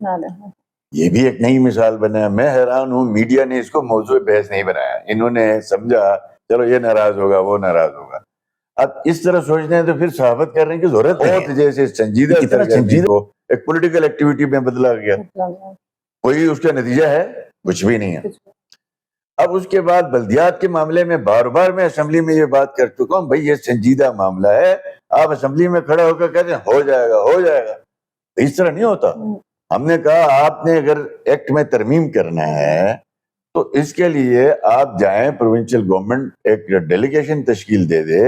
یہ بھی ایک نئی مثال بنا. میں حیران ہوں میڈیا نے اس کو موضوع بحث نہیں بنایا. انہوں نے سمجھا چلو یہ ناراض ہوگا وہ ناراض ہوگا. اب اس طرح سوچتے ہیں تو پھر صحافت کرنے کی ضرورت نہیں ہے. جیسے سنجیدہ سرگرمی کو ایک پولیٹیکل ایکٹیویٹی میں بدلا گیا. کوئی اس کا نتیجہ ہے؟ کچھ بھی نہیں ہے. اب اس کے بعد بلدیات کے معاملے میں بار بار میں اسمبلی میں یہ بات کر چکا ہوں بھائی یہ سنجیدہ معاملہ ہے. آپ اسمبلی میں کھڑے ہو کر کہتے ہیں ہو جائے گا ہو جائے گا. اس طرح نہیں ہوتا. ہم نے کہا آپ نے اگر ایکٹ میں ترمیم کرنا ہے تو اس کے لیے آپ جائیں پروونشل گورنمنٹ ایک ڈیلیگیشن تشکیل دے دے,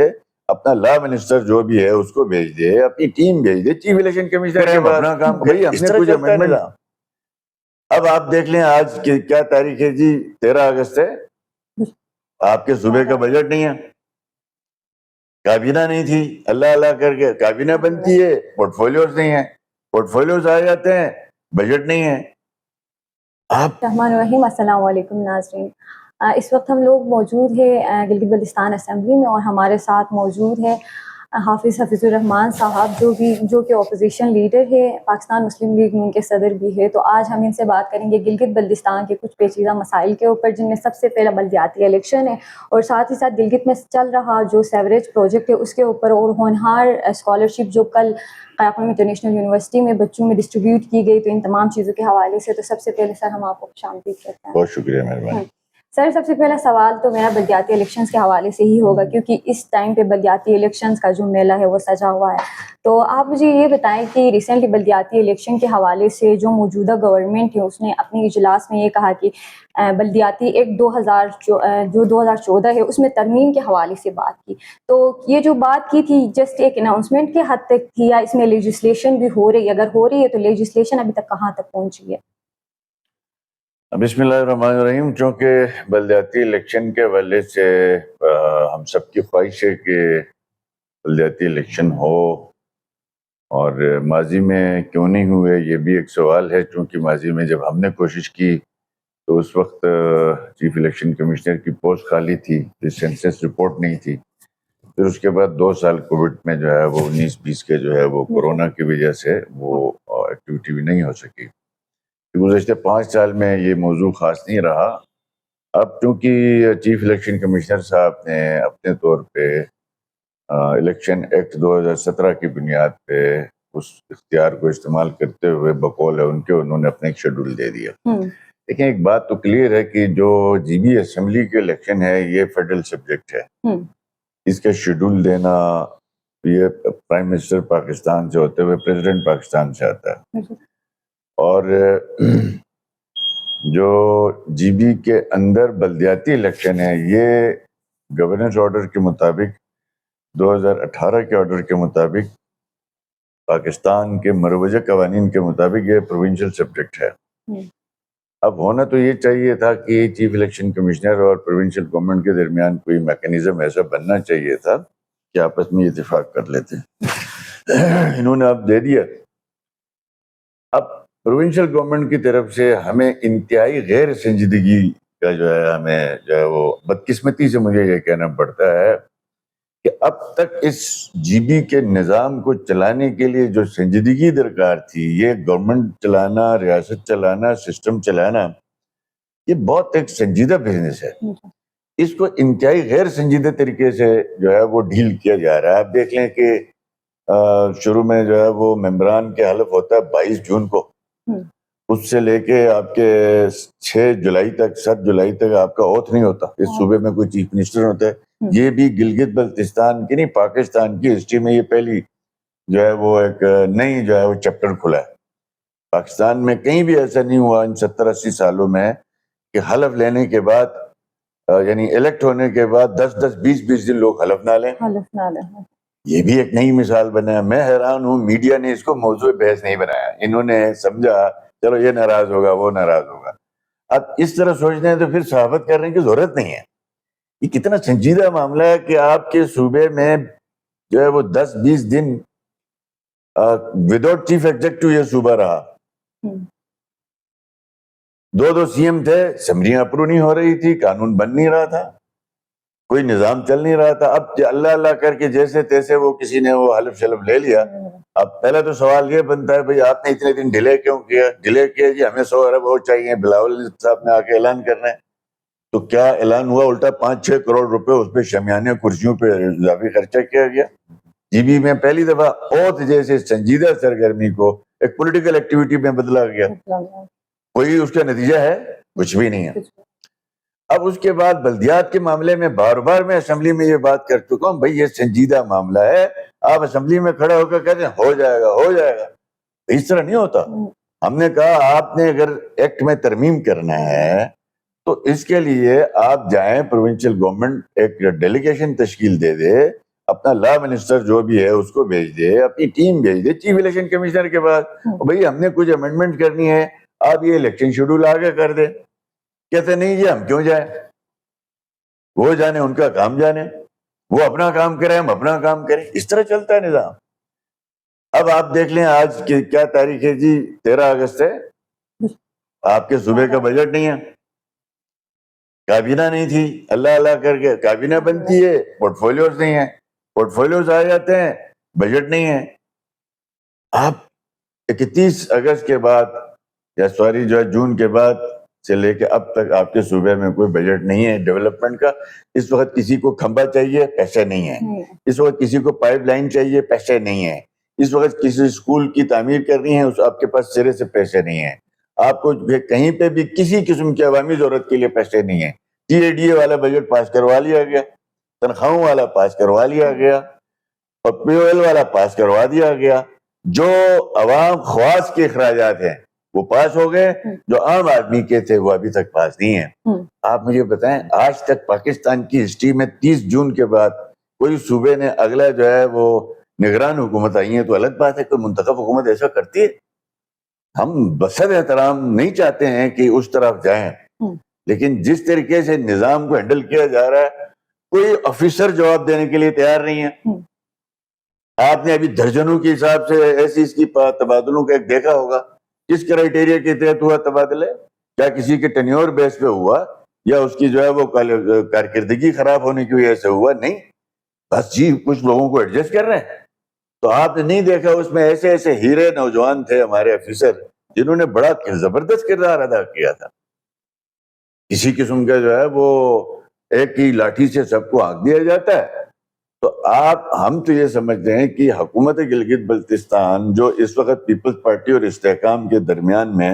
اپنا لا منسٹر جو بھی ہے اس کو بھیج دے, اپنی ٹیم بھیج دے, چیف الیکشن کمشنر اپنا کام کرے. ہم نے کچھ امینڈمنٹ. اب آپ دیکھ لیں آج کی کیا تاریخ ہے جی, 13 اگست ہے. آپ کے صوبے کا بجٹ نہیں ہے, کابینہ نہیں تھی, اللہ اللہ کر کے کابینہ بنتی ہے, پورٹ فولیوز نہیں ہے, پورٹ فولیوز آ جاتے ہیں, بجٹ نہیں ہے. آپ الرحمن الرحیم. السلام علیکم ناظرین. اس وقت ہم لوگ موجود ہیں گلگت بلتستان اسمبلی میں اور ہمارے ساتھ موجود ہے حافظ الرحمان صاحب جو کہ اپوزیشن لیڈر ہے, پاکستان مسلم لیگ نون کے صدر بھی ہے. تو آج ہم ان سے بات کریں گے گلگت بلتستان کے کچھ پیچیدہ مسائل کے اوپر, جن میں سب سے پہلا بلدیاتی الیکشن ہے اور ساتھ ہی ساتھ گلگت میں چل رہا جو سیوریج پروجیکٹ ہے اس کے اوپر, اور ہونہار اسکالرشپ جو کل قیاقم انٹرنیشنل یونیورسٹی میں بچوں میں ڈسٹریبیوٹ کی گئی. تو ان تمام چیزوں کے حوالے سے تو سب سے پہلے سر ہم آپ کو خوش آمدید کہتے ہیں. بہت شکریہ, مہربانی. سر سب سے پہلا سوال تو میرا بلدیاتی الیکشنز کے حوالے سے ہی ہوگا, کیونکہ اس ٹائم پہ بلدیاتی الیکشنز کا جو میلہ ہے وہ سجا ہوا ہے. تو آپ مجھے یہ بتائیں کہ ریسنٹلی بلدیاتی الیکشن کے حوالے سے جو موجودہ گورنمنٹ ہے اس نے اپنی اجلاس میں یہ کہا کہ بلدیاتی ایک 2014 ہے اس میں ترمیم کے حوالے سے بات کی. تو یہ جو بات کی تھی جسٹ ایک اناؤنسمنٹ کے حد تک تھی یا اس میں لیجسلیشن بھی ہو رہی ہے؟ اگر ہو رہی ہے تو لیجسلیشن ابھی تک کہاں تک پہنچی ہے؟ بسم اللہ الرحمن الرحیم. چونکہ بلدیاتی الیکشن کے حوالے سے ہم سب کی خواہش ہے کہ بلدیاتی الیکشن ہو, اور ماضی میں کیوں نہیں ہوئے یہ بھی ایک سوال ہے. چونکہ ماضی میں جب ہم نے کوشش کی تو اس وقت چیف الیکشن کمشنر کی پوسٹ خالی تھی, سینسس رپورٹ نہیں تھی. پھر اس کے بعد 2 سال کووڈ میں جو ہے وہ 19-20 کے جو ہے وہ کورونا کی وجہ سے وہ ایکٹیویٹی بھی نہیں ہو سکی. گزشتہ 5 سال میں یہ موضوع خاص نہیں رہا. اب چونکہ چیف الیکشن کمشنر صاحب نے اپنے طور پہ الیکشن ایکٹ 2017 کی بنیاد پہ اس اختیار کو استعمال کرتے ہوئے بقول ہے ان کے انہوں نے اپنا ایک شیڈول دے دیا. لیکن ایک بات تو کلیئر ہے کہ جو جی بی اسمبلی کے الیکشن ہے یہ فیڈرل سبجیکٹ ہے. اس کا شیڈول دینا یہ پرائم منسٹر پاکستان سے ہوتے ہوئے پریزیڈنٹ پاکستان سے آتا ہے. اور جو جی بی کے اندر بلدیاتی الیکشن ہے یہ گورننس آرڈر کے مطابق 2018 کے آرڈر کے مطابق پاکستان کے مروجہ قوانین کے مطابق یہ پروونشل سبجیکٹ ہے. اب ہونا تو یہ چاہیے تھا کہ چیف الیکشن کمشنر اور پروونشل گورنمنٹ کے درمیان کوئی میکینزم ایسا بننا چاہیے تھا کہ آپس میں اتفاق کر لیتے. انہوں نے اب دے دیا. اب پروونشل گورنمنٹ کی طرف سے ہمیں انتہائی غیر سنجیدگی کا جو ہے ہمیں جو ہے وہ بدقسمتی سے مجھے یہ کہنا پڑتا ہے کہ اب تک اس جی بی کے نظام کو چلانے کے لیے جو سنجیدگی درکار تھی, یہ گورنمنٹ چلانا, ریاست چلانا, سسٹم چلانا, یہ بہت ایک سنجیدہ بزنس ہے. اس کو انتہائی غیر سنجیدہ طریقے سے جو ہے وہ ڈیل کیا جا رہا ہے. آپ دیکھ لیں کہ شروع میں جو ہے وہ ممبران کے حلف ہوتا ہے 22 جون کو, اس سے لے کے آپ کے 6 جولائی تک 7 جولائی تک آپ کا اوتھ نہیں ہوتا. اس صوبے میں کوئی چیف منسٹر ہوتا ہے. یہ بھی گلگت بلتستان کی نہیں پاکستان کی ہسٹری میں یہ پہلی جو ہے وہ ایک نئی جو ہے وہ چیپٹر کھلا ہے. پاکستان میں کہیں بھی ایسا نہیں ہوا ان 70-80 سالوں میں کہ حلف لینے کے بعد یعنی الیکٹ ہونے کے بعد 10-20 دن لوگ حلف نہ لیں. یہ بھی ایک نئی مثال بنا. میں حیران ہوں میڈیا نے اس کو موضوع بحث نہیں بنایا. انہوں نے سمجھا چلو یہ ناراض ہوگا وہ ناراض ہوگا. اب اس طرح سوچتے ہیں تو پھر صحافت کرنے کی ضرورت نہیں ہے. یہ کتنا سنجیدہ معاملہ ہے کہ آپ کے صوبے میں جو ہے وہ 10-20 دن وداؤٹ چیف ایگزیکٹو یہ صوبہ رہا. 2 سی ایم تھے, اسمبلیاں اپرو نہیں ہو رہی تھی, قانون بن نہیں رہا تھا. کوئی نظام چل نہیں رہا تھا. اب اللہ اللہ کر کے جیسے تیسے وہ کسی نے وہ حلف شلف لے لیا. اب پہلا تو سوال یہ بنتا ہے بھائی آپ نے اتنے دن ڈیلے کیوں کیا؟ ڈیلے کیا جی ہمیں 100 ارب اور چاہیے, بلاول صاحب نے آ کے اعلان کرنا ہے. تو کیا اعلان ہوا؟ الٹا 5-6 کروڑ روپے اس پہ شمیانے کرسیوں پہ اضافی خرچہ کیا گیا. جی بی میں پہلی دفعہ اوت جیسے سنجیدہ سرگرمی کو ایک پولیٹیکل ایکٹیویٹی میں بدلا گیا. کوئی اس کا نتیجہ ہے؟ کچھ بھی نہیں ہے. اب اس کے بعد بلدیات کے معاملے میں بار بار میں اسمبلی میں یہ بات کر چکا ہوں, بھائی یہ سنجیدہ معاملہ ہے. آپ اسمبلی میں کھڑے ہو کر کہتے ہیں ہو جائے گا ہو جائے گا, اس طرح نہیں ہوتا. ہم نے کہا آپ نے اگر ایکٹ میں ترمیم کرنا ہے تو اس کے لیے آپ جائیں, پروونشل گورنمنٹ ایک ڈیلیگیشن تشکیل دے دے, اپنا لا منسٹر جو بھی ہے اس کو بھیج دے, اپنی ٹیم بھیج دے چیف الیکشن کمشنر کے پاس, بھائی ہم نے کچھ امینڈمنٹ کرنی ہے, آپ یہ الیکشن شیڈول آگے کر دیں. کہتے نہیں جی ہم کیوں جائیں, وہ جانے ان کا کام جانے, وہ اپنا کام کریں ہم اپنا کام کریں. اس طرح چلتا ہے نظام. اب آپ دیکھ لیں آج کی کیا تاریخ ہے جی, 13 اگست ہے. آپ کے صوبے کا بجٹ نہیں ہے, کابینہ نہیں تھی, اللہ اللہ کر کے کابینہ بنتی ہے, پورٹ فولیوز نہیں ہے, پورٹ فولیوز آ جاتے ہیں, بجٹ نہیں ہے. آپ 31 اگست کے بعد یا سوری جو ہے جون کے بعد سے لے کے اب تک آپ کے صوبے میں کوئی بجٹ نہیں ہے ڈیولپمنٹ کا. اس وقت کسی کو کھمبا چاہیے, پیسے نہیں ہیں. اس وقت کسی کو پائپ لائن چاہیے, پیسے نہیں ہیں. اس وقت کسی اسکول کی تعمیر کرنی ہے, آپ کے پاس سرے سے پیسے نہیں ہیں. آپ کو کہیں پہ بھی کسی قسم کی عوامی ضرورت کے لیے پیسے نہیں ہیں. ٹی اے ڈی اے والا بجٹ پاس کروا لیا گیا, تنخواہوں والا پاس کروا لیا گیا, اور پی او ایل والا پاس کروا دیا گیا. جو عوام خواص کے اخراجات ہیں وہ پاس ہو گئے, جو عام آدمی کے تھے وہ ابھی تک پاس نہیں ہیں. آپ مجھے بتائیں آج تک پاکستان کی ہسٹری میں 30 جون کے بعد کوئی صوبے نے اگلا جو ہے وہ نگران حکومت آئی ہے تو الگ بات ہے, کوئی منتخب حکومت ایسا کرتی ہے؟ ہم بصد احترام نہیں چاہتے ہیں کہ اس طرف جائیں, لیکن جس طریقے سے نظام کو ہینڈل کیا جا رہا ہے کوئی آفیسر جواب دینے کے لیے تیار نہیں ہے. آپ نے ابھی درجنوں کے حساب سے ایسی اس کی تبادلوں کا ایک دیکھا ہوگا. کس کرائیٹیریا کے تحت ہوا تبادلے؟ کیا کسی کے ٹینیور بیس پہ ہوا یا اس کی جو ہے وہ کارکردگی خراب ہونے کی وجہ سے ہوا؟ نہیں, بس جی کچھ لوگوں کو ایڈجسٹ کر رہے ہیں. تو آپ نے نہیں دیکھا اس میں ایسے ایسے ہیرے نوجوان تھے ہمارے افیسر جنہوں نے بڑا زبردست کردار ادا کیا تھا. کسی قسم کا جو ہے وہ ایک ہی لاٹھی سے سب کو ہانک دیا جاتا ہے. تو ہم تو یہ سمجھتے ہیں کہ حکومت گلگت بلتستان جو اس وقت پیپلز پارٹی اور استحکام کے درمیان میں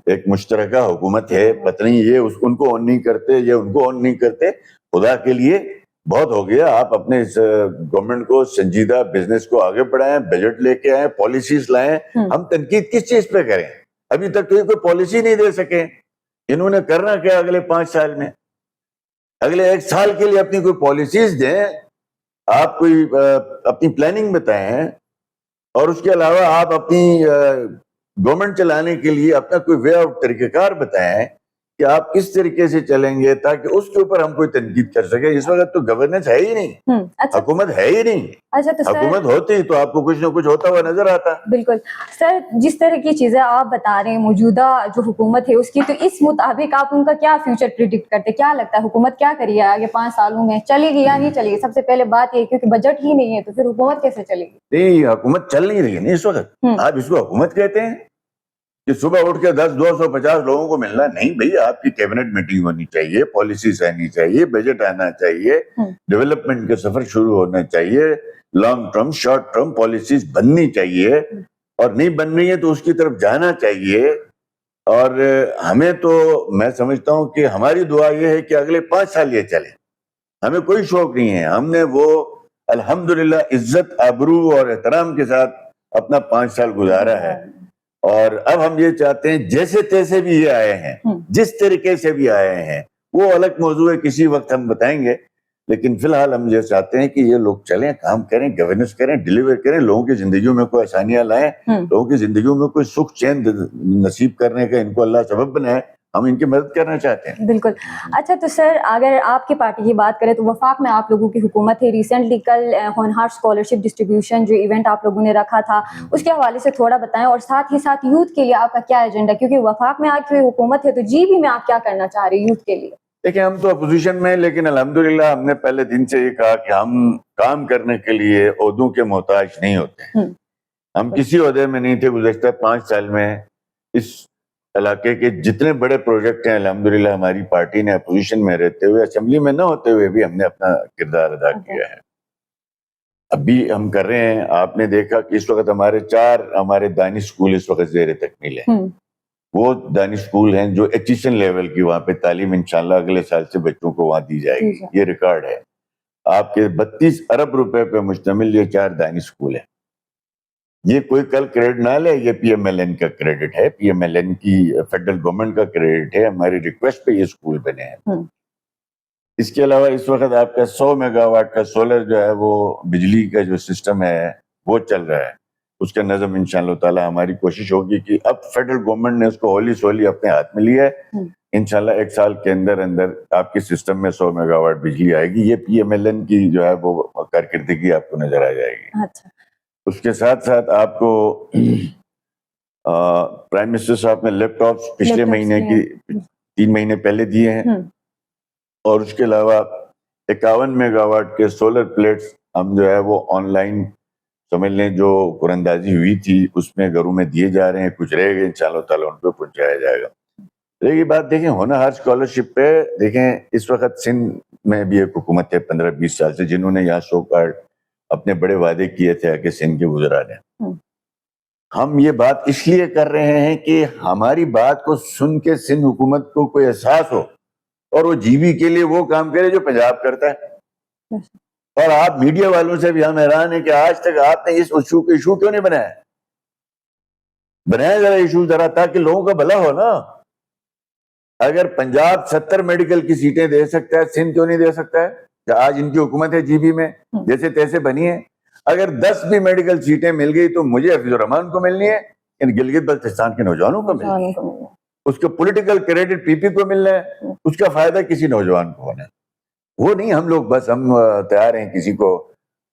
ایک مشترکہ حکومت ہے, پتہ نہیں یہ ان کو آن نہیں کرتے یا ان کو آن نہیں کرتے. خدا کے لیے بہت ہو گیا, آپ اپنے اس گورنمنٹ کو سنجیدہ بزنس کو آگے بڑھائیں, بجٹ لے کے آئیں, پالیسیز لائیں. ہم تنقید کس چیز پہ کریں؟ ابھی تک تو یہ کوئی پالیسی نہیں دے سکے. انہوں نے کرنا کیا اگلے 5 سال میں؟ اگلے 1 سال کے لیے اپنی کوئی پالیسیز دیں, آپ کوئی اپنی پلاننگ بتائیں, اور اس کے علاوہ آپ اپنی گورنمنٹ چلانے کے لیے اپنا کوئی وے آف طریقہ کار بتائیں کہ آپ کس طریقے سے چلیں گے تاکہ اس کے اوپر ہم کوئی تنقید کر سکیں. اس وقت تو گورننس ہے ہی نہیں, حکومت ہے ہی نہیں. حکومت ہوتی تو آپ کو کچھ نہ کچھ ہوتا ہوا نظر آتا. بالکل سر, جس طرح کی چیزیں آپ بتا رہے ہیں موجودہ جو حکومت ہے اس کی, تو اس مطابق آپ ان کا کیا فیوچر پریڈکٹ کرتے, کیا لگتا ہے حکومت کیا کریے آگے 5 سالوں میں؟ چلے گی یا نہیں چلے گی؟ سب سے پہلے بات یہ, کیونکہ بجٹ ہی نہیں ہے تو پھر حکومت کیسے چلے گی؟ نہیں, حکومت چل نہیں رہی ہے نہیں اس وقت. آپ اس کو حکومت کہتے ہیں کہ صبح اٹھ کے 10-250 لوگوں کو ملنا؟ نہیں بھائی, آپ کی کیبنٹ میٹنگ ہونی چاہیے, پالیسیز آنی چاہیے, بجٹ آنا چاہیے, ڈیولپمنٹ کا سفر شروع ہونا چاہیے, long term short term policies بننی چاہیے, اور نہیں بن رہی ہے تو اس کی طرف جانا چاہیے. اور ہمیں تو میں سمجھتا ہوں کہ ہماری دعا یہ ہے کہ اگلے 5 سال یہ چلے. ہمیں کوئی شوق نہیں ہے, ہم نے وہ الحمدللہ عزت آبرو اور احترام کے ساتھ اپنا 5 سال گزارا ہے. اور اب ہم یہ چاہتے ہیں جیسے تیسے بھی یہ آئے ہیں, جس طریقے سے بھی آئے ہیں, وہ الگ موضوع ہے, کسی وقت ہم بتائیں گے. لیکن فی الحال ہم یہ چاہتے ہیں کہ یہ لوگ چلیں, کام کریں, گورننس کریں, ڈیلیور کریں, لوگوں کی زندگیوں میں کوئی آسانیاں لائیں, لوگوں کی زندگیوں میں کوئی سکھ چین نصیب کرنے کا ان کو اللہ سبب بنائے. ہم ان کی مدد کرنا چاہتے ہیں. بالکل. اچھا تو سر, اگر آپ کی پارٹی کی بات کریں تو وفاق میں آپ لوگوں کی حکومت ہے. ریسنٹلی کل ہونہار اسکالرشپ ڈسٹریبیوشن جو ایونٹ آپ لوگوں نے رکھا تھا اس کے حوالے سے تھوڑا بتائیں, اور ساتھ ہی ساتھ یوتھ کے لیے آپ کا کیا ایجنڈا, کیونکہ وفاق میں آپ کی حکومت ہے تو جی بھی میں آپ کیا کرنا چاہ رہے ہیں یوتھ کے لیے؟ دیکھیں ہم تو اپوزیشن میں ہیں، لیکن الحمدللہ ہم نے پہلے دن سے یہ کہا کہ ہم کام کرنے کے لیے عہدوں کے محتاج نہیں ہوتے ہیں. ہم کسی عہدے میں نہیں تھے. گزشتہ 5 سال میں اس علاقے کے جتنے بڑے پروجیکٹ ہیں الحمدللہ ہماری پارٹی نے اپوزیشن میں رہتے ہوئے، اسمبلی میں نہ ہوتے ہوئے بھی ہم نے اپنا کردار ادا کیا ہے. اب بھی ہم کر رہے ہیں. آپ نے دیکھا کہ اس وقت ہمارے دانش اسکول اس وقت زیر تکمیل ہیں. وہ دانش اسکول ہیں جو ایچیشن لیول کی وہاں پہ تعلیم انشاءاللہ اگلے سال سے بچوں کو وہاں دی جائے گی. یہ ریکارڈ ہے. آپ کے 32 ارب روپے پہ مشتمل یہ 4 دانش اسکول ہیں. یہ کوئی کل کریڈٹ نہ لے، یہ پی ایم ایل این کا کریڈٹ ہے، پی ایم ایل این کی فیڈرل گورنمنٹ کا کریڈٹ ہے. ہماری ریکویسٹ پہ یہ اسکول بنے ہیں. اس کے علاوہ اس وقت آپ کا 100 میگا واٹ کا سولر جو ہے وہ بجلی کا جو سسٹم ہے وہ چل رہا ہے. اس کا نظم انشاءاللہ تعالی ہماری کوشش ہوگی کہ اب فیڈرل گورنمنٹ نے اس کو ہولی سولی اپنے ہاتھ میں لیا ہے. انشاءاللہ 1 سال کے اندر آپ کے سسٹم میں 100 میگا واٹ بجلی آئے گی. یہ پی ایم ایل این کی جو ہے وہ کارکردگی آپ کو نظر آ جائے گی. اس کے ساتھ ساتھ آپ کو پرائم منسٹر صاحب نے لیپ ٹاپس پچھلے مہینے کی 3 مہینے پہلے دیے ہیں. اور اس کے علاوہ 51 میگا واٹ کے سولر پلیٹس ہم جو ہے وہ آن لائن سمجھ لیں جو قراندازی ہوئی تھی اس میں گھروں میں دیے جا رہے ہیں. کچھ رہ گئے انشاءاللہ تعالیٰ ان پہ پہنچایا جائے گا. یہ بات دیکھیں ہونہار اسکالرشپ پہ دیکھیں اس وقت سندھ میں بھی ایک حکومت ہے 15-20 سال سے جنہوں نے یہاں سو کارڈ اپنے بڑے وعدے کیے تھے کہ سندھ کے گزرا نے. ہم یہ بات اس لیے کر رہے ہیں کہ ہماری بات کو سن کے سندھ حکومت کو کوئی احساس ہو اور وہ جی بی کے لیے وہ کام کرے جو پنجاب کرتا ہے. اور آپ میڈیا والوں سے بھی ہم حیران ہیں کہ آج تک آپ نے اس ایشو کو ایشو کیوں نہیں بنایا. بنایا ذرا ایشو ذرا تاکہ لوگوں کا بھلا ہو نا. اگر پنجاب 70 میڈیکل کی سیٹیں دے سکتا ہے سندھ کیوں نہیں دے سکتا ہے؟ کہ آج ان کی حکومت ہے جی بی میں جیسے تیسے بنی ہے. اگر 10 بھی میڈیکل سیٹیں مل گئی تو مجھے حفیظ الرحمان کو ملنی ہے، ان گلگت بلتستان کے نوجوانوں کو ملنی ہے. اس کے پولیٹیکل کریڈٹ پی پی کو ملنا ہے، اس کا فائدہ کسی نوجوان کو ہونا ہے. وہ نہیں ہم لوگ بس ہم تیار ہیں کسی کو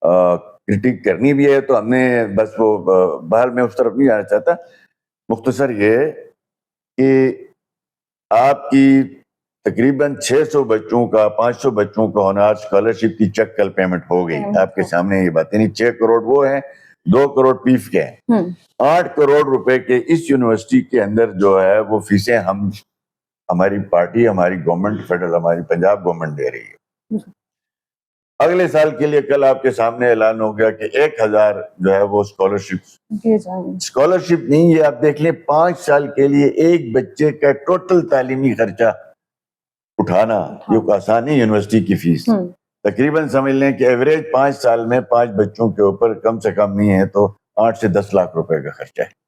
کرٹیک کرنی بھی ہے تو ہم نے بس وہ باہر میں اس طرف نہیں جانا چاہتا. مختصر یہ کہ آپ کی تقریباً 600 بچوں کا 500 بچوں کا ہونہار اسکالرشپ کی چیک کل پیمنٹ ہو گئی. آپ کے سامنے یہ بات یعنی 6 کروڑ وہ ہیں، 2 کروڑ پیف کے ہیں. 8 کروڑ روپے کے اس یونیورسٹی کے اندر جو ہے وہ فیسیں ہماری پارٹی ہماری گورنمنٹ فیڈرل ہماری پنجاب گورنمنٹ دے رہی ہے. اگلے سال کے لیے کل آپ کے سامنے اعلان ہو گیا کہ 1000 جو ہے وہ اسکالرشپ نہیں ہے. آپ دیکھ لیں 5 سال کے لیے ایک بچے کا ٹوٹل تعلیمی خرچہ اٹھانا یہ کوئی آسان نہیں. یونیورسٹی کی فیس تقریباً سمجھ لیں کہ ایوریج 5 سال میں 5 بچوں کے اوپر کم سے کم نہیں ہے تو 8 سے 10 لاکھ روپے کا خرچہ ہے.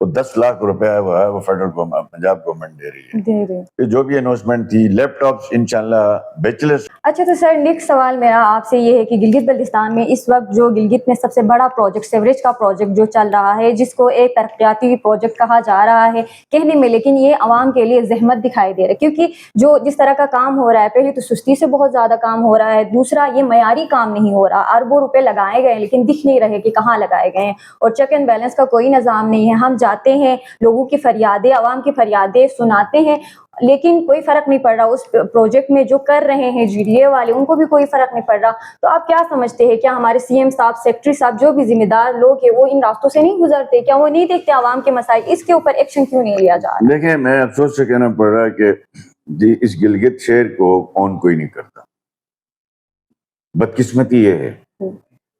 تو 10 لاکھ روپے وہ ہے وہ فیڈرل گورنمنٹ پنجاب گورنمنٹ دے رہی ہے. جو بھی اناؤنسمنٹ تھی لیپ ٹاپس انشاءاللہ بیچلرز. اچھا تو سر نیکسٹ سوال میرا آپ سے یہ ہے کہ گلگت بلتستان میں اس وقت جو گلگت میں سب سے بڑا پروجیکٹ سیوریج کا پروجیکٹ جو چل رہا ہے جس کو ایک ترقیاتی پروجیکٹ کہا جا رہا ہے کہنے میں، لیکن یہ عوام کے لیے زحمت دکھائی دے رہا ہے کیونکہ جو جس طرح کا کام ہو رہا ہے پہلے تو سستی سے بہت زیادہ کام ہو رہا ہے، دوسرا یہ معیاری کام نہیں ہو رہا. اربوں روپے لگائے گئے لیکن دکھ نہیں رہے کہ کہاں لگائے گئے ہیں اور چیک اینڈ بیلنس کا کوئی نظام نہیں ہے. ہم جاتے ہیں لوگوں کی فریادیں عوام کی فریادیں سناتے ہیں لیکن کوئی فرق نہیں پڑ رہا. اس پروجیکٹ میں جو کر رہے ہیں جی ڈی اے والے ان کو بھی کوئی فرق نہیں پڑ رہا. تو آپ کیا سمجھتے ہیں کیا ہمارے سی ایم صاحب سیکرٹری صاحب جو بھی ذمہ دار لوگ ہیں وہ ان راستوں سے نہیں گزرتے؟ کیا وہ نہیں دیکھتے عوام کے مسائل؟ اس کے اوپر ایکشن کیوں نہیں لیا جا رہا؟ دیکھیں میں افسوس سے کہنا پڑ رہا ہے کہ جی اس گلگت شہر کو کون کوئی نہیں کرتا. بدقسمتی یہ ہے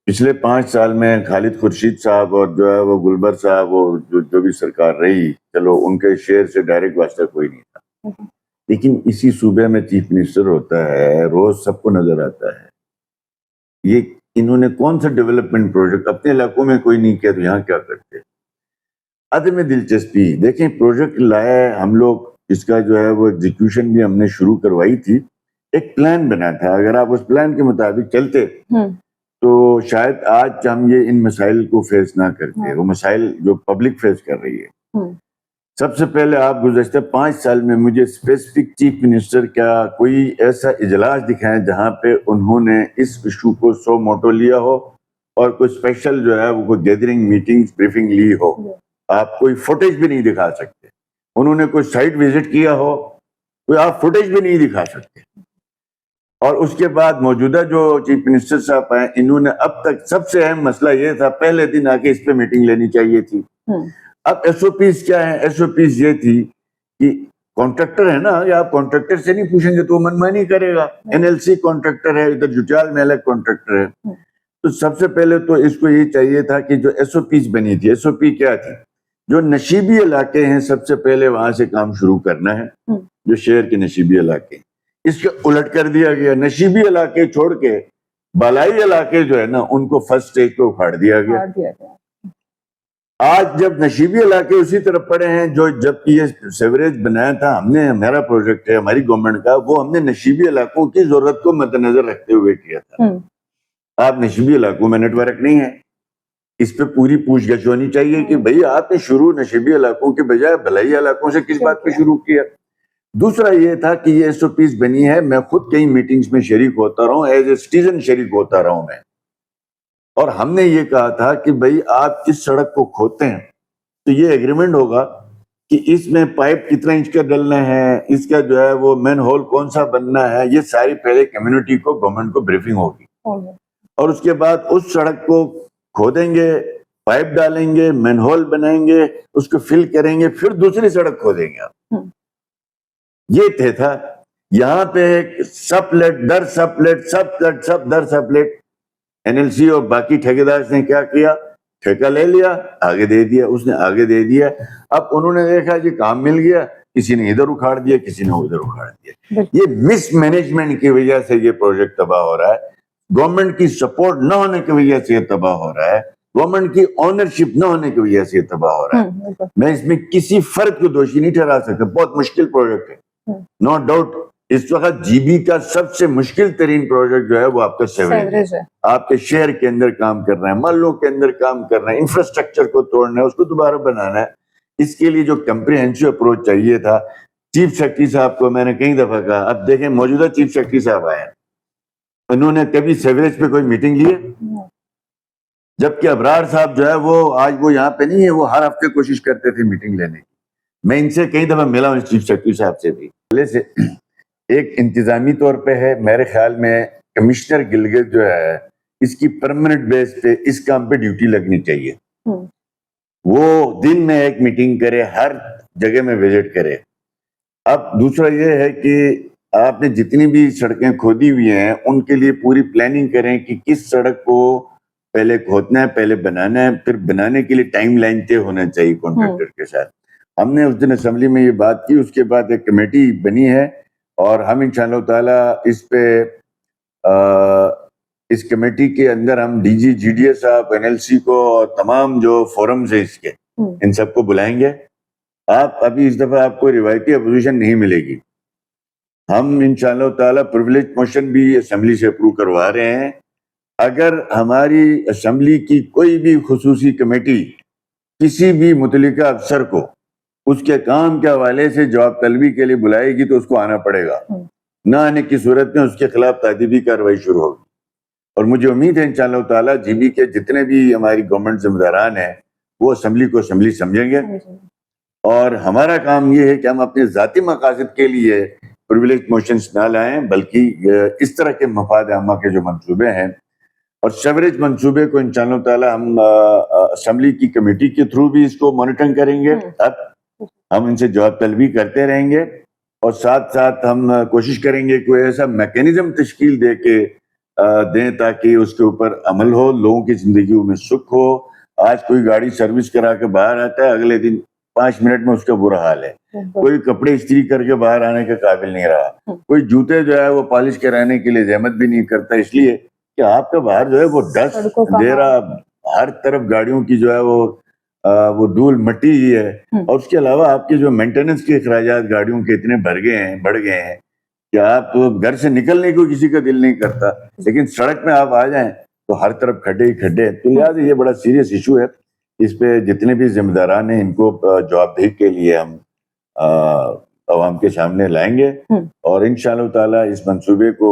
پچھلے 5 سال میں خالد خورشید صاحب اور جو ہے وہ گلبر صاحب اور جو بھی سرکار رہی چلو ان کے شہر سے ڈائریکٹ واسطہ کوئی نہیں تھا. لیکن اسی صوبے میں چیف منسٹر ہوتا ہے، روز سب کو نظر آتا ہے. یہ انہوں نے کون سا ڈیولپمنٹ پروجیکٹ اپنے علاقوں میں کوئی نہیں کیا تو یہاں کیا کرتے؟ عدم دلچسپی. دیکھیں پروجیکٹ لائے ہم لوگ اس کا جو ہے وہ ایگزیکیوشن بھی ہم نے شروع کروائی تھی. ایک پلان بنا تھا، اگر آپ اس پلان کے مطابق چلتے تو شاید آج ہم یہ ان مسائل کو فیس نہ کرتے. وہ مسائل جو پبلک فیس کر رہی ہے. سب سے پہلے آپ گزشتہ 5 سال میں مجھے اسپیسیفک چیف منسٹر کا کوئی ایسا اجلاس دکھائیں جہاں پہ انہوں نے اس ایشو کو سو موٹو لیا ہو اور کوئی اسپیشل جو ہے وہ کوئی گیدرنگ میٹنگ بریفنگ لی ہو. آپ کوئی فوٹیج بھی نہیں دکھا سکتے. انہوں نے کوئی سائٹ وزٹ کیا ہو کوئی آپ فوٹیج بھی نہیں دکھا سکتے. اور اس کے بعد موجودہ جو چیف منسٹر صاحب ہیں, انہوں نے اب تک سب سے اہم مسئلہ یہ تھا, پہلے دن آ کے اس پہ میٹنگ لینی چاہیے تھی. اب ایس او پیز کیا ہے؟ ایس او پیز یہ تھی کہ کانٹریکٹر ہے نا, یا آپ کانٹریکٹر سے نہیں پوچھیں گے تو وہ منمانی کرے گا. این ایل سی کانٹریکٹر ہے, ادھر جوچال میں الگ کانٹریکٹر ہے. تو سب سے پہلے تو اس کو یہ چاہیے تھا کہ جو ایس او پیز بنی تھی, ایس او پی کیا تھی, جو نشیبی علاقے ہیں سب سے پہلے وہاں سے کام شروع کرنا ہے, جو شہر کے نشیبی علاقے. اس کے الٹ کر دیا گیا, نشیبی علاقے چھوڑ کے بالائی علاقے جو ہے نا ان کو فرسٹ سٹیج پہ اکھاڑ دیا گیا. آج جب نشیبی علاقے اسی طرف پڑے ہیں, جو جب یہ سیوریج بنایا تھا ہم نے, ہمارا پروجیکٹ ہے ہماری گورنمنٹ کا, وہ ہم نے نشیبی علاقوں کی ضرورت کو مد نظر رکھتے ہوئے کیا تھا. آپ نشیبی علاقوں میں نیٹ ورک نہیں ہے, اس پہ پوری پوچھ گچھ ہونی چاہیے کہ بھئی آپ نے شروع نشیبی علاقوں کے بجائے بھلائی علاقوں سے کس بات پہ شروع کیا. دوسرا یہ تھا کہ یہ ایس او پیز بنی ہے, میں خود کئی میٹنگز میں شریک ہوتا رہا ہوں, ایز اے سٹیزن شریک ہوتا رہا ہوں میں, اور ہم نے یہ کہا تھا کہ بھئی آپ اس سڑک کو کھودتے ہیں تو یہ ایگریمنٹ ہوگا کہ اس میں پائپ کتنا انچ کا ڈلنا ہے, اس کا جو ہے وہ مین ہول کون سا بننا ہے, یہ ساری پہلے کمیونٹی کو, گورنمنٹ کو بریفنگ ہوگی. اور اس کے بعد اس سڑک کو کھودیں گے, پائپ ڈالیں گے, مین ہول بنائیں گے, اس کو فل کریں گے, پھر دوسری سڑک کھودیں گے آپ. یہ تھا. یہاں پہ سب پلیٹ در سب پلیٹ, سب پلیٹ سب در سب پلیٹ, این ایل سی اور باقی ٹھیکیدار نے کیا کیا, ٹھیکہ لے لیا, آگے دے دیا, اس نے آگے دے دیا. اب انہوں نے دیکھا جی کام مل گیا, کسی نے ادھر اکھاڑ دیا, کسی نے ادھر اکھاڑ دیا. یہ مس مینجمنٹ کی وجہ سے یہ پروجیکٹ تباہ ہو رہا ہے, گورنمنٹ کی سپورٹ نہ ہونے کی وجہ سے یہ تباہ ہو رہا ہے, گورنمنٹ کی اونرشپ نہ ہونے کی وجہ سے یہ تباہ ہو رہا ہے. میں اس میں کسی فرد کو دوشی نہیں ٹھہرا سکتا, بہت مشکل پروجیکٹ ہے, نو ڈاؤٹ. اس وقت جی بی کا سب سے مشکل ترین پروجیکٹ جو ہے وہ آپ کا سیوریج ہے. آپ کے شہر کے اندر کام کرنا ہے, محلوں کے اندر کام کرنا ہے, انفراسٹرکچر کو توڑنا ہے, اس کو دوبارہ بنانا ہے. اس کے لیے جو کمپریہنسو اپروچ چاہیے تھا, چیف سیکرٹری صاحب کو میں نے کئی دفعہ کہا, اب دیکھیں موجودہ چیف سیکرٹری صاحب آئے ہیں, انہوں نے کبھی سیوریج پہ کوئی میٹنگ لی ہے؟ جبکہ ابرار صاحب جو ہے وہ آج وہ یہاں پہ نہیں ہے, وہ ہر ہفتے کوشش کرتے تھے میٹنگ لینے کی. میں ان سے کئی دفعہ ملا ہوں, چیف سیکرٹری صاحب سے بھی. پہلے سے ایک انتظامی طور پہ ہے, میرے خیال میں کمشنر گلگت جو ہے اس کی پرماننٹ بیس پہ اس کام پہ ڈیوٹی لگنی چاہیے. وہ دن میں ایک میٹنگ کرے, ہر جگہ میں وزٹ کرے. اب دوسرا یہ ہے کہ آپ نے جتنی بھی سڑکیں کھودی ہوئی ہیں ان کے لیے پوری پلاننگ کریں کہ کس سڑک کو پہلے کھودنا ہے, پہلے بنانا ہے, پھر بنانے کے لیے ٹائم لائن طے ہونا چاہیے کانٹریکٹر کے ساتھ. ہم نے اس دن اسمبلی میں یہ بات کی, اس کے بعد ایک کمیٹی بنی ہے, اور ہم انشاءاللہ تعالیٰ اس پہ اس کمیٹی کے اندر ہم D G G D S صاحب, این ایل سی کو, اور تمام جو فورمز ہیں اس کے, ان سب کو بلائیں گے. آپ ابھی اس دفعہ آپ کو روایتی اپوزیشن نہیں ملے گی. ہم انشاءاللہ تعالیٰ پرویلیج موشن بھی اسمبلی سے اپروو کروا رہے ہیں. اگر ہماری اسمبلی کی کوئی بھی خصوصی کمیٹی کسی بھی متعلقہ افسر کو اس کے کام کے حوالے سے جواب طلبی کے لیے بلائے گی تو اس کو آنا پڑے گا. نہ آنے کی صورت میں اس کے خلاف تادیبی کارروائی شروع ہوگی. اور مجھے امید ہے انشاءاللہ تعالیٰ جی بی کے جتنے بھی ہماری گورنمنٹ ذمہ داران ہیں وہ اسمبلی کو اسمبلی سمجھیں گے. اور ہمارا کام یہ ہے کہ ہم اپنے ذاتی مقاصد کے لیے پرویلیج موشنز نہ لائیں, بلکہ اس طرح کے مفاد عامہ کے جو منصوبے ہیں اور سیوریج منصوبے کو انشاءاللہ تعالیٰ ہم اسمبلی کی کمیٹی کے تھرو بھی اس کو مانیٹرنگ کریں گے. اب ہم ان سے جواب طلبی کرتے رہیں گے, اور ساتھ ساتھ ہم کوشش کریں گے کوئی ایسا میکینزم تشکیل دے کے دیں تاکہ اس کے اوپر عمل ہو, لوگوں کی زندگیوں میں سکھ ہو. آج کوئی گاڑی سروس کرا کے باہر آتا ہے, اگلے دن 5 منٹ میں اس کا برا حال ہے. کوئی کپڑے استری کر کے باہر آنے کے قابل نہیں رہا. کوئی جوتے جو ہے وہ پالش کرانے کے لیے زحمت بھی نہیں کرتا, اس لیے کہ آپ کا باہر جو ہے وہ ڈسٹ اندھیرا, ہر طرف گاڑیوں کی جو ہے وہ دھول مٹی ہی ہے. اور اس کے علاوہ آپ کے جو مینٹیننس کے اخراجات گاڑیوں کے اتنے بڑھ گئے ہیں کہ آپ گھر سے نکلنے کو کسی کا دل نہیں کرتا, لیکن سڑک میں آپ آ جائیں تو ہر طرف کھڈے ہی کھڈے. تو لہٰذا یہ بڑا سیریس ایشو ہے. اس پہ جتنے بھی ذمہ داران ہیں ان کو جواب دہی کے لیے ہم عوام کے سامنے لائیں گے, اور انشاءاللہ تعالیٰ اس منصوبے کو